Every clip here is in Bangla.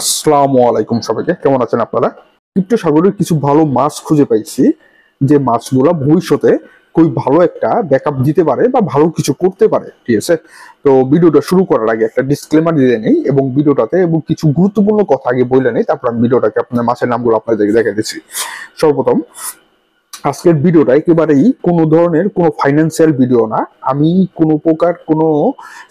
আসসালামু আলাইকুম সবাইকে, কেমন আছেন আপনারা? ক্রিপ্টো সাগরের কিছু ভালো মাছ খুঁজে পাইছি, যে মাছগুলা ভবিষ্যতে খুবই ভালো একটা ব্যাকআপ দিতে পারে বা ভালো কিছু করতে পারে। ঠিক আছে, তো ভিডিওটা শুরু করার আগে একটা ডিসক্লেমার দিয়ে নেই এবং ভিডিওটাতে এবং কিছু গুরুত্বপূর্ণ কথা আগে বলে নেই, তারপর আমি ভিডিওটাকে আপনার মাছের নামগুলো আপনাদেরকে দেখে দিচ্ছি। সর্বপ্রথম, আজকের ভিডিওটা একেবারেই কোনো ধরনের কোনো ফাইন্যান্সিয়াল ভিডিও না। আমি কোনো প্রকার কোনো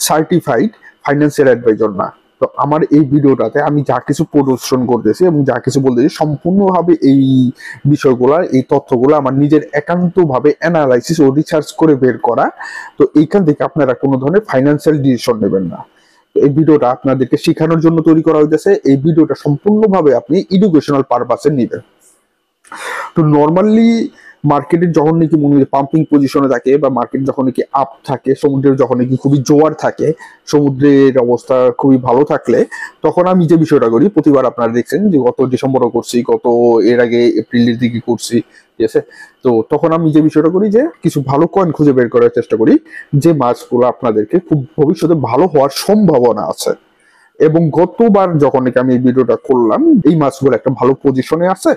সার্টিফাইড ফাইন্যান্সিয়াল অ্যাডভাইজার না। তো আমার এই ভিডিওটাতে আমি যা কিছু প্রদর্শন করতেছি এবং যা কিছু বলতেছি সম্পূর্ণভাবে এই বিষয়গুলা, এই তথ্যগুলো আমার নিজের একান্তভাবে অ্যানালাইসিস ও রিসার্চ করে বের করা। তো এইখান থেকে আপনারা কোনো ধরনের ফাইন্যান্সিয়াল ডিসিশন নেবেন না। এই ভিডিওটা আপনাদেরকে শেখানোর জন্য তৈরি করা হয়েছে। এই ভিডিওটা সম্পূর্ণভাবে আপনি এডুকেশনাল পারপাসে নেবেন। তো নর্মালি মার্কেটের যখন নাকি মনে হয় পাম্পিং পজিশনে থাকে বা মার্কেট যখন নাকি আপ থাকে, সমুদ্রের যখন নাকি খুবই জোয়ার থাকে, সমুদ্রের অবস্থা খুবই ভালো থাকলে, তখন আমি যে বিষয়টা করি, প্রতিবার আপনারা দেখছেন যে গত ডিসেম্বরও করছি, গত এর আগে এপ্রিলের দিকে করছি, ঠিক আছে। তো তখন আমি যে বিষয়টা করি যে কিছু ভালো কয়েন খুঁজে বের করার চেষ্টা করি, যে মাছগুলো আপনাদেরকে খুব ভবিষ্যতে ভালো হওয়ার সম্ভাবনা আছে। এবং গতবার যখন নাকি আমি এই ভিডিওটা করলাম, এই মাছগুলো একটা ভালো পজিশনে আছে,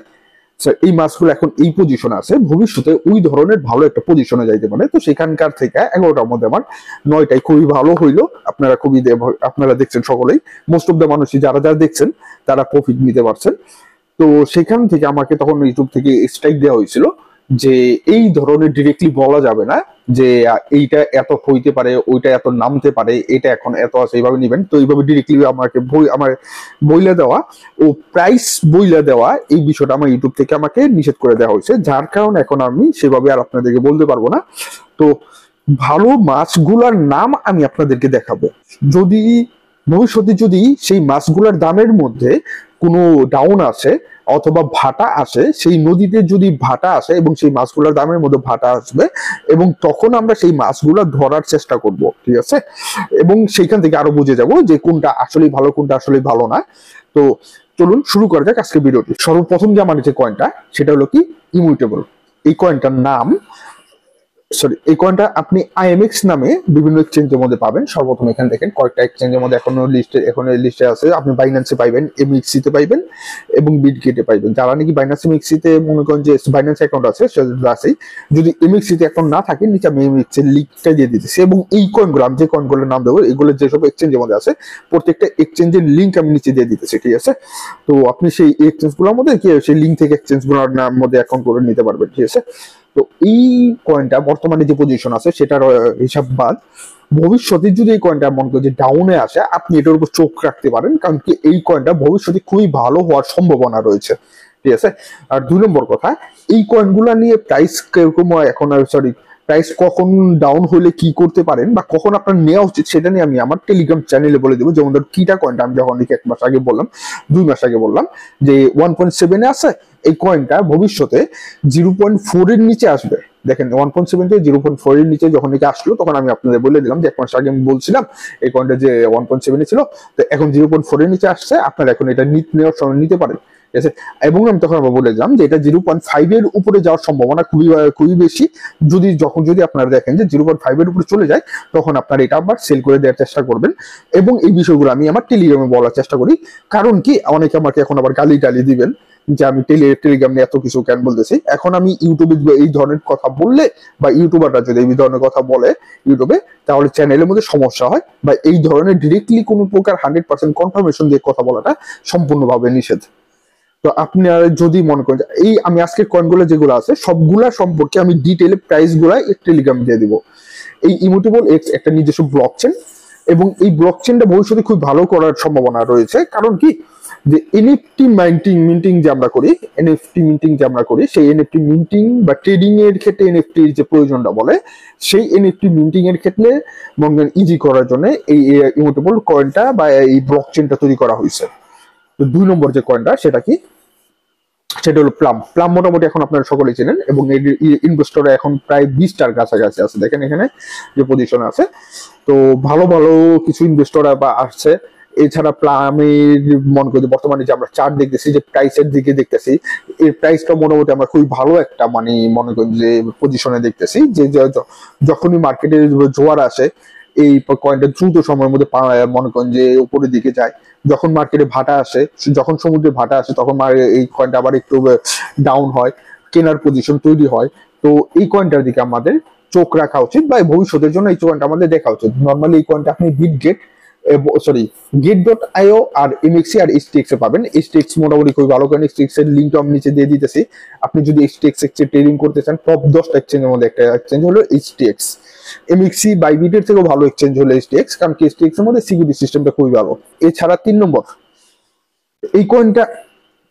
এই মাছগুলো এখন এই পজিশনে আছে, ভবিষ্যতে ওই ধরনের ভালো একটা পজিশনে যাইতে পারে। তো সেখানকার থেকে 11টার মধ্যে আমার 9টাই খুবই ভালো হইলো। আপনারা আপনারা দেখছেন সকলেই, মোস্ট অফ দ্য মানুষই যারা যারা দেখছেন তারা প্রফিট নিতে পারছেন। তো সেখান থেকে আমাকে তখন ইউটিউব থেকে স্ট্রাইক দেওয়া হয়েছিল যে এই ধরনের ডিরেক্টলি বলা যাবে না যে এইটা এত হইতে পারে, ওইটা এত নামতে পারে, এটা এখন এত আছে, এইভাবে নিবেন। তো এইভাবে ডিরেক্টলি আমাকে আমার বইলা দেওয়া ও প্রাইস বইলা দেওয়া, এই বিষয়টা আমার ইউটিউব থেকে আমাকে নিষেধ করে দেওয়া হয়েছে, যার কারণে এখন আমি সেভাবে আর আপনাদেরকে বলতে পারবো না। তো ভালো মাছগুলার নাম আমি আপনাদেরকে দেখাবো। যদি ভবিষ্যতে যদি সেই মাছগুলার দামের মধ্যে কোনো ডাউন আসে অথবা ভাটা আসে, সেই নদীতে যদি ভাটা আসে এবং সেই মাছগুলোর দামের মধ্যে ভাটা আসবে, এবং তখন আমরা সেই মাছগুলো ধরার চেষ্টা করব, ঠিক আছে। এবং সেইখান থেকে আরো বুঝে যাব যে কোনটা আসলে ভালো, কোনটা আসলে ভালো না। তো চলুন শুরু করা যাক আজকে ভিডিওটি। সর্বপ্রথম যে আমার যে কয়েনটা, সেটা হলো কি ইমিউটেবল। এই কয়েনটার নাম, এই কয়েনটা আপনি আইএমএক্স নামে বিভিন্ন এক্সচেঞ্জের মধ্যে পাবেন। সর্বপ্রথম এখানে দেখেন কয়েকটা এক্সচেঞ্জের মধ্যে এখনো লিস্টে আছে। আপনি বাইন্যান্সে পাইবেন, এমএক্সিতে পাইবেন এবং বিটগেটে পাইবেন। যারা নাকি বাইন্যান্স এমএক্সিতে মনে করেন যে বাইন্যান্স অ্যাকাউন্ট আছে, সেটা আছেই। যদি এমএক্সিতে অ্যাকাউন্ট না থাকে, নিচে আমি এমএক্সের লিঙ্কটা দিয়ে দিতেছি। এবং এই কয়েনগুলো, আমি যে কয়েনগুলোর নাম দেবো, এগুলো যেসব এক্সচেঞ্জের মধ্যে আছে, প্রত্যেকটা এক্সচেঞ্জের লিঙ্ক আমি নিচে দিয়ে দিতেছি, ঠিক আছে। তো আপনি সেই এক্সচেঞ্জগুলোর মধ্যে সেই লিঙ্ক থেকে এক্সচেঞ্জগুলোর মধ্যে অ্যাকাউন্ট করে নিতে পারবেন, ঠিক আছে। তো এই কয়েনটা বর্তমানে যে পজিশন আছে সেটার হিসাব বাদ, ভবিষ্যতে যদি এই কয়েনটা মনে করি যে ডাউনে আসে, আপনি এটার উপর চোখ রাখতে পারেন, কারণ কি এই কয়েনটা ভবিষ্যতে খুবই ভালো হওয়ার সম্ভাবনা রয়েছে, ঠিক আছে। আর 2 নম্বর কথা, এই কয়েনগুলো নিয়ে প্রাইস কিরকম এখন, সরি, প্রাইস কখন ডাউন হলে কি করতে পারেন বা কখন আপনার নেওয়া উচিত, সেটা নিয়ে আমি আমার টেলিগ্রাম চ্যানেলে বলে দেবো। যেমন ধর কিটা কয়েনটা আমি যখন 1 মাস আগে বললাম, 2 মাস আগে বললাম যে 1.7 আছে, এই কয়েনটা ভবিষ্যতে 0.4 এর নিচে আসবে। দেখেন 1.7 থেকে 0.4 এর নিচে যখন নাকি আসলো, তখন আমি আপনাদের বলে দিলাম যে 1 মাস আগে আমি বলছিলাম এই কয়েনটা যে 1.7 এ ছিল, তো এখন 0.4 এর নিচে আসছে, আপনারা এখন এটা নেওয়ার সময় নিতে পারেন, ঠিক আছে। এবং আমি তখন আবার বলে দিলাম যে এটা 0.5 এর উপরে যাওয়ার সম্ভাবনা খুবই বেশি। যদি আপনারা দেখেন যে 0.5 এর উপরে চলে যায়, তখন আপনারা এটা আবার সেল করে দেওয়ার চেষ্টা করবেন। এবং এই বিষয়গুলো আমি আমার টেলিগ্রামে বলার চেষ্টা করি, কারণ কি অনেকে আমাকে এখন আবার গালি টালি দিবেন যে আমি টেলিগ্রাম নিয়ে এত কিছু কেন বলতেছি। এখন আমি ইউটিউবে এই ধরনের কথা বললে বা ইউটিউবাররা যদি এই ধরনের কথা বলে ইউটিউবে, তাহলে চ্যানেলের মধ্যে সমস্যা হয়, বা এই ধরনের ডিরেক্টলি কোনো প্রকার 100% কনফার্মেশন দিয়ে কথা বলাটা সম্পূর্ণভাবে নিষেধ। তো আপনারা যদি মনে করেন এই আমি আজকের কয়েনগুলো যেগুলো আছে সবগুলা সম্পর্কে আমি ডিটেইলে প্রাইস গুলা টেলিগ্রাম দিয়ে দিব। এই ইমিউটেবল এক্স একটা নিজস্ব ব্লকচেন, এবং এই ব্লকচেনটা ভবিষ্যতে খুব ভালো করার সম্ভাবনা রয়েছে। কারণ কি, যে এনএফটি মিন্টিং যে আমরা করি, সেই এনএফটি মিন্টিং বা ট্রেডিং এর ক্ষেত্রে এনএফটি যে প্রয়োজনটা বলে, সেই এনএফটি মিন্টিং এর ক্ষেত্রে ইজি করার জন্য এই ইমিউটেবল কয়েনটা বা এই ব্লকচেনটা তৈরি করা হয়েছে। তো 2 নম্বর যে কয়েনটা, সেটা কি, সেটা হলো প্লাম মোটামুটি এখন আপনারা সকলেই চেনেন, এবং এর ইনভেস্টররা এখন প্রায় 20টার কাছাকাছি আছে। দেখেন এখানে যে পজিশন আছে, তো ভালো ভালো কিছু ইনভেস্টররা বা আসছে। এছাড়া প্লামের মনে করি বর্তমানে যে আমরা চার্ট দেখতেছি, যে প্রাইসের দিকে দেখতেছি, এর প্রাইসটা মোটামুটি আমরা খুবই ভালো একটা মনে করি যে পজিশনে দেখতেছি, যে যখনই মার্কেটে জোয়ার আসে, এই কয়েনটা দ্রুত সময়ের মধ্যে মনে করেন যে উপরের দিকে যায়। যখন মার্কেটে ভাটা আসে, যখন সমুদ্রে ভাটা আসে, তখন এই কয়েনটা আবার একটু ডাউন হয়, কেনার পজিশন তৈরি হয়। তো এই কয়েনটার দিকে আমাদের চোখ রাখা উচিত, বা ভবিষ্যতের জন্য এই কয়েনটা আমাদের দেখা উচিত। নর্মালি এই কয়েনটা আপনি গেট.io আর এমএক্সি আর এসটিএক্স এ পাবেন। এসটিএক্স মোটামুটি খুবই ভালো কয়েন, এসটিএক্স এর লিঙ্কটা আমি নিচে দিয়ে দিতেছি। আপনি যদি এসটিএক্স এক্সচেঞ্জ ট্রেডিং করতে চান, টপ 10টা এক্সচেঞ্জের মধ্যে একটা এক্সচেঞ্জ হলো এসটিএক্স। এমএক্সি বাইবিটের থেকেও ভালো এক্সচেঞ্জ হলো এসটিএক্স, কারণ এসটিএক্স এর মধ্যে সিকিউরিটি সিস্টেমটা খুবই ভালো। এছাড়া 3 নম্বর, এই কয়েনটা,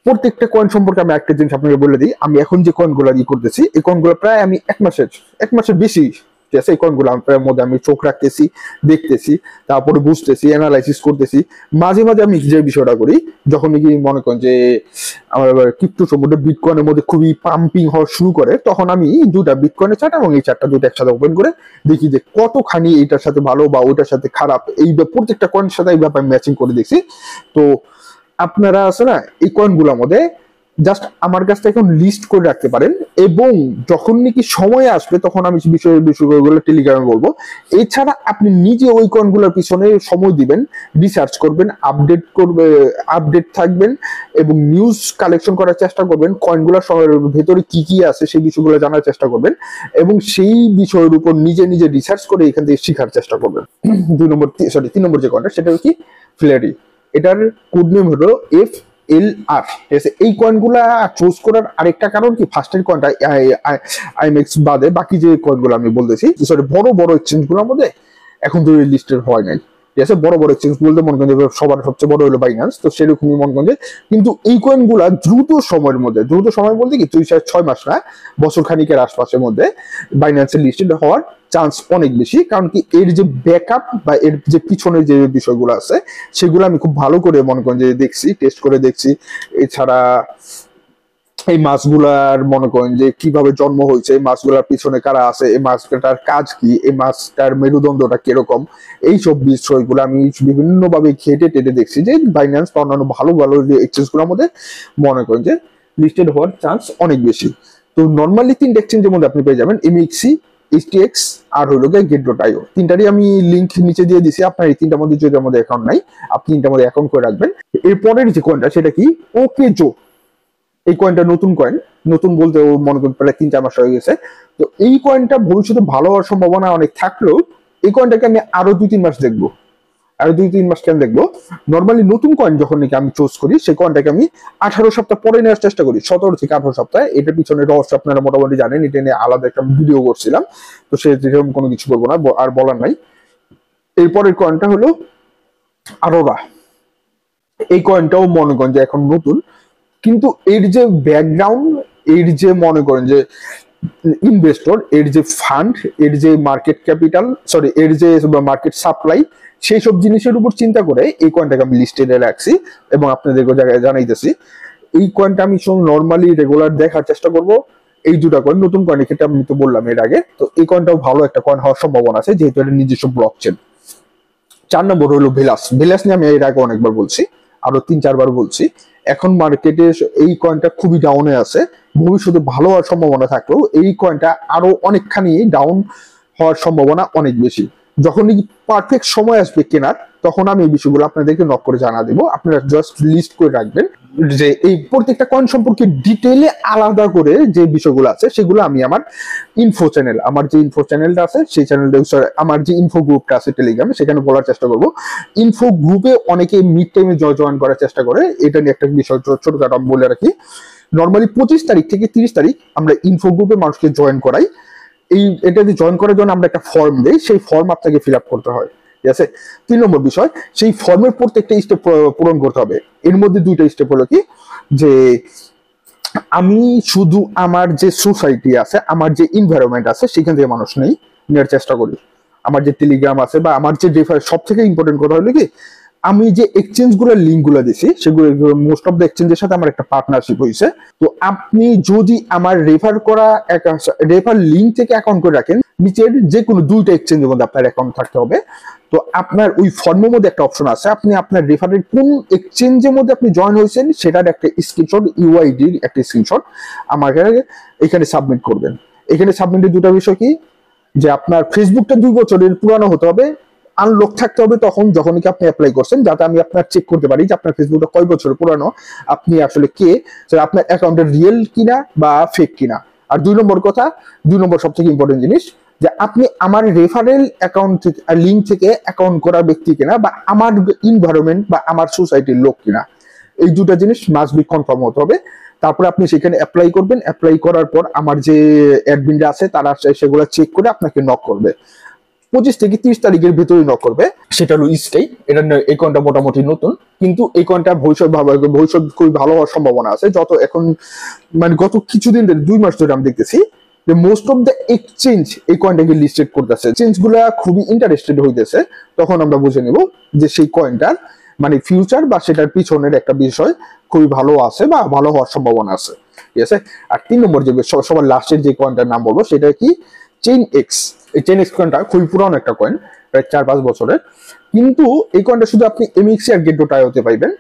প্রত্যেকটা কয়েন সম্পর্কে আমি একটা জিনিস আপনাকে বলে দিই। আমি এখন যে কয়েনগুলো করতেছি, এই কয়েনগুলো প্রায় আমি এক মাসের বেশি, ঠিক আছে, এই কয়েনগুলো মধ্যে আমি চোখ রাখতেছি, দেখতেছি, তারপরে বুঝতেছি, অ্যানালাইসিস করতেছি। মাঝে মাঝে আমি যে বিষয়টা করি, যখন নাকি মনে করেন যে আমার ক্রিপ্টো সম্পর্কে বিটকয়েনের মধ্যে খুবই পাম্পিং হওয়া শুরু করে, তখন আমি দুটা বিটকয়েনের চার্ট এবং এই চার্টটা দুটো একসাথে ওপেন করে দেখি যে কতখানি এইটার সাথে ভালো বা ওইটার সাথে খারাপ, এই প্রত্যেকটা কয়েনের সাথে এই ব্যাপারে ম্যাচিং করে দেখছি। তো আপনারা আছে না, এই কয়েনগুলোর মধ্যে জাস্ট আমার কাছ থেকে এখন লিস্ট করে রাখতে পারেন, এবং যখন নাকি সময় আসবে তখন আমি বিষয়গুলো টেলিগ্রামে বলবো। এছাড়া আপনি নিজে ওই কয়েনগুলোর পিছনে সময় দিবেন, রিসার্চ করবেন, আপডেট থাকবেন, এবং নিউজ কালেকশন করার চেষ্টা করবেন। কয়েনগুলোর ভেতরে কি কি আছে সেই বিষয়গুলো জানার চেষ্টা করবেন, এবং সেই বিষয়ের উপর নিজে নিজে রিসার্চ করে এখান থেকে শেখার চেষ্টা করবেন। 3 নম্বর যে কয়েনটা, সেটা কি ফ্লেরি। এটার কোড নেম হলো FLR, ঠিক আছে। এই কয়েনগুলা চুজ করার আরেকটা কারণ কি, ফার্স্টের কয়েনটা আইএমএক্স বাদে বাকি যে কয়েনগুলো আমি বলতেছি, বড় বড় এক্সচেঞ্জ গুলোর মধ্যে এখন তো লিস্টেড হয় নাই, ঠিক আছে। বড় বড় এক্সচেঞ্জ বলতে মনে করেন সবার সবচেয়ে বড় হলো বাইন্যান্স, তো সেরকমই মনে করেন। কিন্তু এই কয়েনগুলা দ্রুত সময়ের মধ্যে, দ্রুত সময় বলতে কি 2-6 মাস না, বছর খানিকের আশপাশের মধ্যে বাইন্যান্সের লিস্টেড হওয়ার চান্স অনেক বেশি। কারণ কি, এর যে ব্যাকআপ বা এর যে পিছনের যে বিষয়গুলো আছে, সেগুলো আমি খুব ভালো করে মনে করেন যে দেখছি, টেস্ট করে দেখছি। এছাড়া এই মাছগুলার মনে করেন যে কিভাবে জন্ম হয়েছে, এই মাছগুলার পিছনে কারা আছে, এই মাছটার কাজ কি, এই মাছটার মেরুদণ্ডটা কিরকম, এইসব বিষয়গুলো আমি বিভিন্ন ভাবে ঘেটে টেটে দেখছি যে বাইন্যান্স বা অন্যান্য ভালো ভালো যে এক্সচেঞ্জ গুলোর মধ্যে মনে করেন যে লিস্টেড হওয়ার চান্স অনেক বেশি। তো নর্মালি 3টা এক্সচেঞ্জের মধ্যে আপনি পেয়ে যাবেন এমএক্সি, এসটিএক্স আর হলো গেট.io। 3টারই আমি লিঙ্ক নিচে দিয়ে দিছি। আপনার এই 3টার মধ্যে যদি আমাদের অ্যাকাউন্ট নাই, আপনি 3টার মধ্যে অ্যাকাউন্ট করে রাখবেন। এরপরের যে কয়েনটা, সেটা কি ওকেজো। এই কয়েনটা নতুন কয়েন, নতুন বলতে ও মনে করেন প্রায় 3-4 মাস হয়ে গেছে। তো এই কয়েনটা ভবিষ্যতে ভালো হওয়ার সম্ভাবনা অনেক থাকলেও এই কয়েনটাকে আমি আরো 2-3 মাস দেখবো। আরো 2-3 মাস কেন দেখবো? নর্মালি নতুন কয়েন যখন নাকি আমি চুজ করি, সেই কয়েনটাকে আমি 18 সপ্তাহ পরে নেওয়ার চেষ্টা করি, 17 থেকে 18 সপ্তাহ। এটার পিছনে রহস্য আপনারা মোটামুটি জানেন, এটা নিয়ে আলাদা একটা ভিডিও করছিলাম, তো সেরকম কোনো কিছু বলবো না, আর বলার নাই। এরপরের কয়েনটা হলো আরোরা। এই কয়েনটাও মনে করেন যে এখন নতুন, কিন্তু এর যে ব্যাকগ্রাউন্ড, এর যে মনে করেন যে ইনভেস্টর, এর যে ফান্ড, এর যে মার্কেট ক্যাপিটাল, এর যে মার্কেট সাপ্লাই, সেই সব জিনিসের উপর চিন্তা করে এই কয়েনটাকে আমি লিস্টেডে রাখছি এবং আপনাদেরকে জায়গায় জানাইতেছি। এই কয়েনটা আমি নর্মালি রেগুলার দেখার চেষ্টা করব। এই দুটা কয়েন, নতুন কয়েন ক্ষেত্রে আমি তো বললাম এর আগে, তো এই কয়েনটাও ভালো একটা কয়েন হওয়ার সম্ভাবনা আছে, যেহেতু এটা নিজস্ব ব্লক চেন। 4 নম্বর হলো ভেলাস। ভেলাস নিয়ে আমি এর আগে অনেকবার বলছি, আরো 3-4 বার বলছি। এখন মার্কেটে এই কয়েনটা খুবই ডাউনে আছে, ভবিষ্যতে ভালো হওয়ার সম্ভাবনা থাকলেও এই কয়েনটা আরো অনেকখানি ডাউন হওয়ার সম্ভাবনা অনেক বেশি। যখন পারফেক্ট সময় আসবে কেনার, তখন আমি এই বিষয়গুলো আপনাদেরকে নক করে জানা দেবো। আপনারা জাস্ট লিস্ট করে রাখবেন যে এই প্রত্যেকটা কয়েন সম্পর্কে ডিটেইলে আলাদা করে যে বিষয়গুলো আছে, সেগুলো আমি আমার ইনফো চ্যানেল, আমার যে ইনফো চ্যানেলটা আছে সেই চ্যানেলটা, আমার যে ইনফো গ্রুপটা আছে টেলিগ্রামে, সেখানে বলার চেষ্টা করব। ইনফো গ্রুপে অনেকে মিড টাইমে জয়েন করার চেষ্টা করে, এটা নিয়ে একটা বিষয় ছোটখাটো আমি বলে রাখি। নর্মালি 25 তারিখ থেকে 30 তারিখ আমরা ইনফো গ্রুপে মানুষকে জয়েন করাই। এটাতে জয়েন করার জন্য আমরা একটা ফর্ম দেই, সেই ফর্ম আপনাকে ফিল আপ করতে হয়, ঠিক আছে। 3 নম্বর বিষয়, সেই ফর্মের প্রত্যেকটা স্টেপ পূরণ করতে হবে। এর মধ্যে 2টা স্টেপ হলো কি, যে আমি শুধু আমার যে সোসাইটি আছে, আমার যে এনভায়রনমেন্ট আছে, সেখান থেকে মানুষ নেওয়ার চেষ্টা করি। আমার যে টেলিগ্রাম আছে বা আমার যে রেফার, সব থেকে ইম্পর্টেন্ট কথা হলো কি, আমি যে এক্সচেঞ্জ গুলোর লিঙ্ক গুলো দিছি, সেগুলো মোস্ট অফ দ্য এক্সচেঞ্জের সাথে আমার একটা পার্টনারশিপ হয়েছে। তো আপনি যদি আমার রেফার লিঙ্ক থেকে অ্যাকাউন্ট করে রাখেন, নিচের যে কোনো 2টা এক্সচেঞ্জের মধ্যে আপনার অ্যাকাউন্ট থাকতে হবে। তো আপনার ওই ফর্মের মধ্যে একটা অপশন আছে, আপনি আপনার রেফারের কোন এক্সচেঞ্জের মধ্যে আপনি জয়েন হয়েছেন সেটার একটা স্ক্রিনশট, ইউআইডির একটা স্ক্রিনশট আমাকে এখানে সাবমিট করবেন। এখানে সাবমিটের 2টা বিষয় কি, যে আপনার ফেসবুকটা 2 বছরের পুরানো হতে হবে, আনলক থাকতে হবে তখন যখনই আপনি অ্যাপ্লাই করছেন, যাতে আমি আপনার চেক করতে পারি যে আপনার ফেসবুকটা কয় বছর পুরানো, আপনি আসলে কে, আপনার অ্যাকাউন্টের রিয়েল কিনা বা ফেক কিনা। আর 2 নম্বর কথা, 2 নম্বর সব থেকে ইম্পর্টেন্ট জিনিস, যে আপনি আমার রেফারেল অ্যাকাউন্ট থেকে লিঙ্ক থেকে অ্যাকাউন্ট করা ব্যক্তি কিনা, বা আমার এনভায়রনমেন্ট বা আমার সোসাইটির লোক কিনা। এই দুটো জিনিস মাস্ট বি কনফার্ম হতে হবে। তারপরে আপনি সেখানে অ্যাপ্লাই করবেন। অ্যাপ্লাই করার পর আমার যে অ্যাডমিনরা আছে তারা সেগুলো চেক করে আপনাকে নক করবে। 25 থেকে 30 তারিখের ভিতরে নক করবে। সেটা হলো স্টেই। এটা এই কয়েনটা মোটামুটি নতুন, কিন্তু এই কয়েনটা ভবিষ্যৎ খুবই ভালো হওয়ার সম্ভাবনা আছে। যত এখন মানে গত কিছুদিন ধরে 2 মাস ধরে আমি দেখতেছি যে মোস্ট অফ দ্য এক্সচেঞ্জ এই কয়েনটাকে লিস্টেড করতেছে। চেঞ্জ গুলা খুবই ইন্টারেস্টেড হইতেছে। তখন আমরা বুঝে নিব যে সেই কয়েনটার মানে ফিউচার বা সেটার পিছনের একটা বিষয় খুবই ভালো আছে বা ভালো হওয়ার সম্ভাবনা আছে। ঠিক আছে। আর 3 নম্বর যে সবার লাস্টের যে কয়েনটার নাম বলবো সেটা কি, চেইন এক্স। এই চেইন এক্স কয়েনটা খুবই পুরানো একটা কয়েন, প্রায় 4-5 বছরের। কিন্তু এই কয়েনটা শুধু আপনি এমএক্সি আর গেট.আইওতে পাইবেন।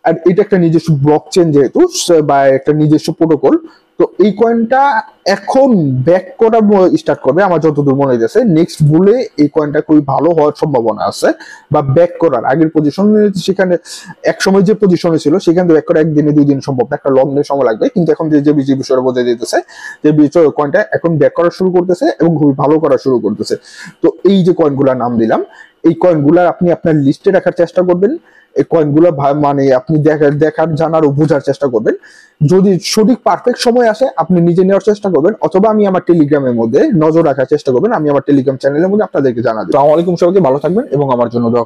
আর এটা একটা নিজস্ব ব্লক চেন যেহেতু, বা একটা নিজস্ব প্রোটোকল, তো এই কয়েনটা এখন ব্যাক করা স্টার্ট করবে আমার যতদূর মনে হইতেছে। নেক্সট বলে এই কয়েনটা খুবই ভালো হওয়ার সম্ভাবনা আছে, বা ব্যাক করার আগের পজিশন, সেখানে এক সময় যে পজিশনে ছিল সেখান থেকে ব্যাক করা 1 দিনে 2 দিন সম্ভব না, একটা লং সময় লাগবে। কিন্তু এখন যে বিষয়টা বোঝা যেতেছে যে কয়েনটা এখন ব্যাক করা শুরু করতেছে এবং খুবই ভালো করা শুরু করতেছে। তো এই যে কয়েনগুলোর নাম দিলাম, এই কয়েনগুলো আপনি আপনার লিস্টে রাখার চেষ্টা করবেন। এই কয়েনগুলো মানে আপনি দেখার জানার ও বোঝার চেষ্টা করবেন। যদি সঠিক পারফেক্ট সময় আসে আপনি নিজে নেওয়ার চেষ্টা করবেন, অথবা আমি আমার টেলিগ্রামের মধ্যে নজর রাখার চেষ্টা করবেন। আমি আমার টেলিগ্রাম চ্যানেলের মধ্যে আপনাদেরকে জানাবো। আসসালামু আলাইকুম, সবাইকে ভালো থাকবেন এবং আমার জন্য দোয়া করবেন।